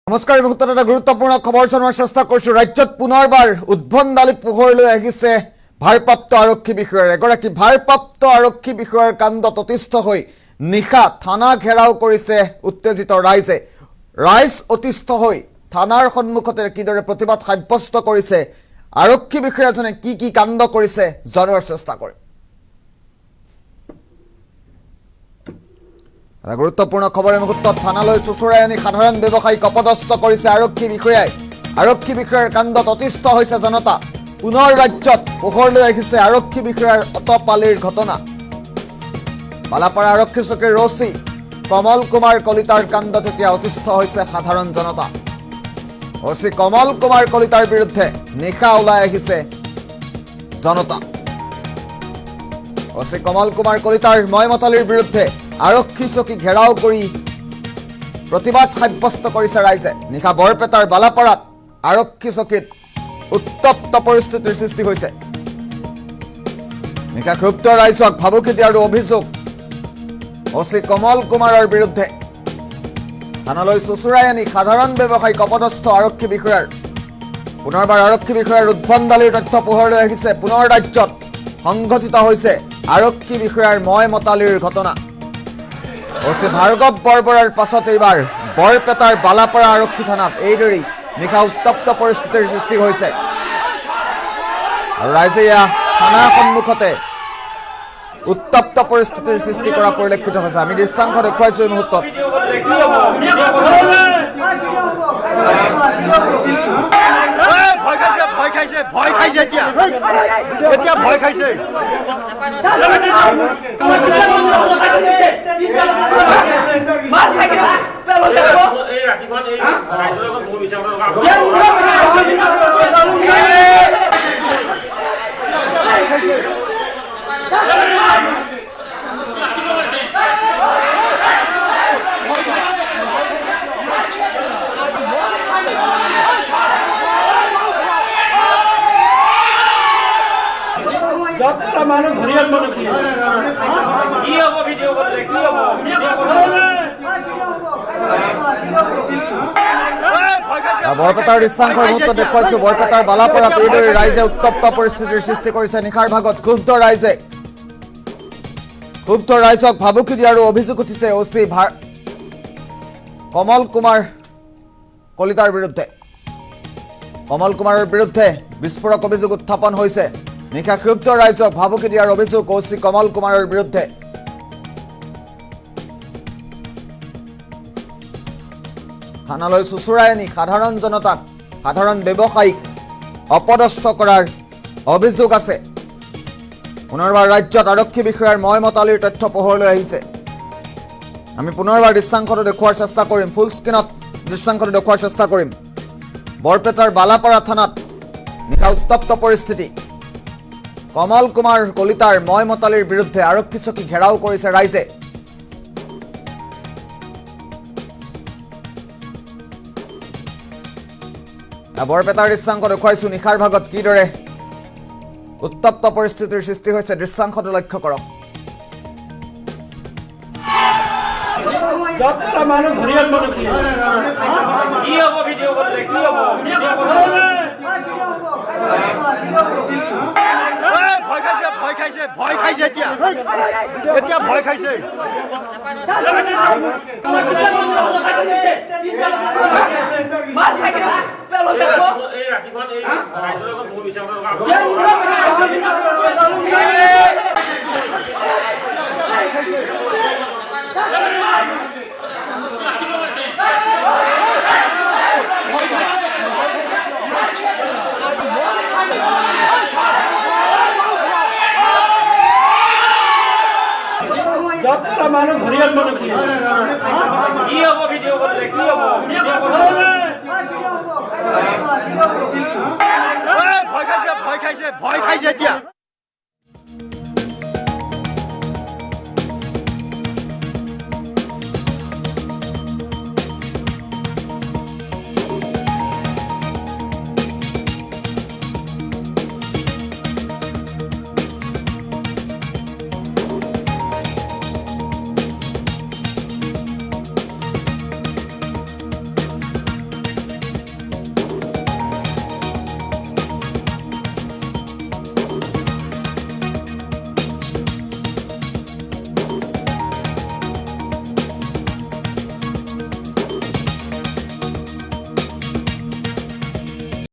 নমস্কাৰ মুহূৰ্তত এটা গুৰুত্বপূৰ্ণ খবৰ জনোৱাৰ চেষ্টা কৰিছো। ৰাজ্যত পুনৰবাৰ উদ্ভণ্ডালিত পোহৰলৈ আহিছে ভাৰপ্ৰাপ্ত আৰক্ষী বিষয়াৰ। এগৰাকী ভাৰপ্ৰাপ্ত আৰক্ষী বিষয়াৰ কাণ্ডত অতিষ্ঠ হৈ নিশা থানা ঘেৰাও কৰিছে উত্তেজিত ৰাইজে। ৰাইজ অতিষ্ঠ হৈ থানাৰ সন্মুখতে কিদৰে প্ৰতিবাদ সাব্যস্ত কৰিছে, আৰক্ষী বিষয়াজনে কি কাণ্ড কৰিছে জনোৱাৰ চেষ্টা কৰিম। গুৰুত্বপূৰ্ণ খবৰ এই মুহূৰ্তত থানালৈ চুচুৰাই আনি সাধাৰণ ব্যৱসায়ীক অপদস্থ কৰিছে আৰক্ষী বিষয়াই। আৰক্ষী বিষয়াৰ কাণ্ডত অতিষ্ঠ হৈছে জনতা। পুনৰ ৰাজ্যত পোহৰলৈ আহিছে আৰক্ষী বিষয়াৰ অতপালিৰ ঘটনা। বালাপাৰা আৰক্ষী চকীৰ ৰচি কমল কুমাৰ কলিতাৰ কাণ্ডত এতিয়া অতিষ্ঠ হৈছে সাধাৰণ জনতা। অচি কমল কুমাৰ কলিতাৰ বিৰুদ্ধে নিশা ওলাই আহিছে জনতা। অচি কমল কুমাৰ কলিতাৰ ময়মতালিৰ বিৰুদ্ধে আৰক্ষী চকী ঘেৰাও কৰি প্ৰতিবাদ সাব্যস্ত কৰিছে ৰাইজে। নিশা বৰপেটাৰ বালাপাৰাত আৰক্ষী চকীত উত্তপ্ত পৰিস্থিতিৰ সৃষ্টি হৈছে। নিশা ক্ষুব্ধ ৰাইজক ভাবুকি দিয়াৰ অভিযোগ অচি কমল কুমাৰৰ বিৰুদ্ধে। থানালৈ চুচুৰাই আনি সাধাৰণ ব্যৱসায়ীক অপদস্থ আৰক্ষী বিষয়াৰ। পুনৰবাৰ আৰক্ষী বিষয়াৰ উদ্ভণ্ডালিৰ তথ্য পোহৰলৈ আহিছে। পুনৰ ৰাজ্যত সংঘটিত হৈছে আৰক্ষী বিষয়াৰ ময়মতালিৰ ঘটনা। অচি ভাৰ্গৱ বৰবৰাৰ পাছত এইবাৰ বৰপেটাৰ বালাপাৰা আৰক্ষী থানাত এইদৰেই নিশা উত্তপ্ত পৰিস্থিতিৰ সৃষ্টি হৈছে। আৰু ৰাইজে থানাৰ সন্মুখতে উত্তপ্ত পৰিস্থিতিৰ সৃষ্টি কৰা পৰিলক্ষিত হৈছে। আমি দৃশ্যাংশ দেখুৱাইছো এই মুহূৰ্তত। বৰপেটাৰ দৃশ্যাংশৰ মুহূৰ্তত দেখুৱাইছো। বৰপেটাৰ বালাপাৰাত এইদৰে ৰাইজে উত্তপ্ত পৰিস্থিতিৰ সৃষ্টি কৰিছে। নিশাৰ ভাগত ক্ষুব্ধ ৰাইজক ভাবুকি দিয়াৰো অভিযোগ উঠিছে অচি কমল কুমাৰ কলিতাৰ বিৰুদ্ধে। কমল কুমাৰৰ বিৰুদ্ধে বিস্ফোৰক অভিযোগ উত্থাপন হৈছে। নিশা ক্ষুব্ধ ৰাইজক ভাবুকি দিয়াৰ অভিযোগ অচি কমল কুমাৰৰ বিৰুদ্ধে। থানালৈ চুচুৰাই আনি সাধাৰণ জনতাক, সাধাৰণ ব্যৱসায়ীক অপদস্থ কৰাৰ অভিযোগ আছে। পুনৰবাৰ ৰাজ্যত আৰক্ষী বিষয়াৰ ময়মতালিৰ তথ্য পোহৰলৈ আহিছে। আমি পুনৰবাৰ দৃশ্যাংশটো দেখুওৱাৰ চেষ্টা কৰিম, ফুল স্ক্ৰীণত দৃশ্যাংশটো দেখুওৱাৰ চেষ্টা কৰিম। বৰপেটাৰ বালাপাৰা থানাত নিশা উত্তপ্ত পৰিস্থিতি। কমল কুমাৰ কলিতাৰ ময়মতালিৰ বিৰুদ্ধে আৰক্ষী চকী ঘেৰাও কৰিছে ৰাইজে। বৰপেটাৰ দৃশ্যাংশ দেখুৱাইছো। নিশাৰ ভাগত কিদৰে উত্তপ্ত পৰিস্থিতিৰ সৃষ্টি হৈছে দৃশ্যাংশটো লক্ষ্য কৰক। ভয় খাইছে